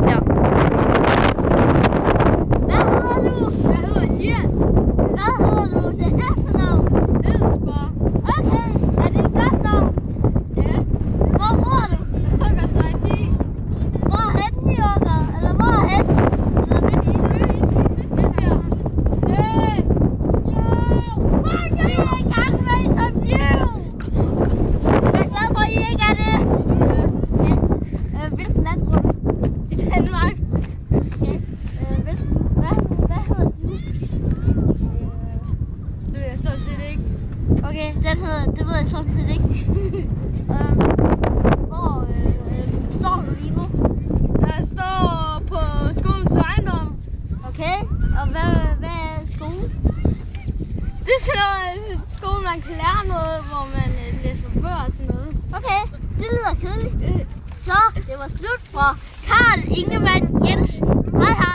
Ja. Hvad hedder du? Jeg hedder Etienne. Hvad hedder du til efternavn? Edelsborg. Okay, er det et godt navn? Ja. Hvor bor du? Huggersvej 10. Hvorhen i Åker? Eller hvorhen? Eller Vindbjerg. vi er i gang med interview! Jeg er glad for, at I ikke er det. Hvilken land bor du? I Danmark. Okay. Hvad hedder du? Det ved jeg sådan set ikke. Okay, det ved jeg sådan set ikke. Hvor står du lige nu? Jeg står på skolens ejendom. Okay, og hvad er skole? Det er sådan noget skole, man kan lære noget, hvor man læser bøger og sådan noget. Okay, det lyder kedeligt. Så, det var slut fra Karl Ingemann Jensen. Hej hej.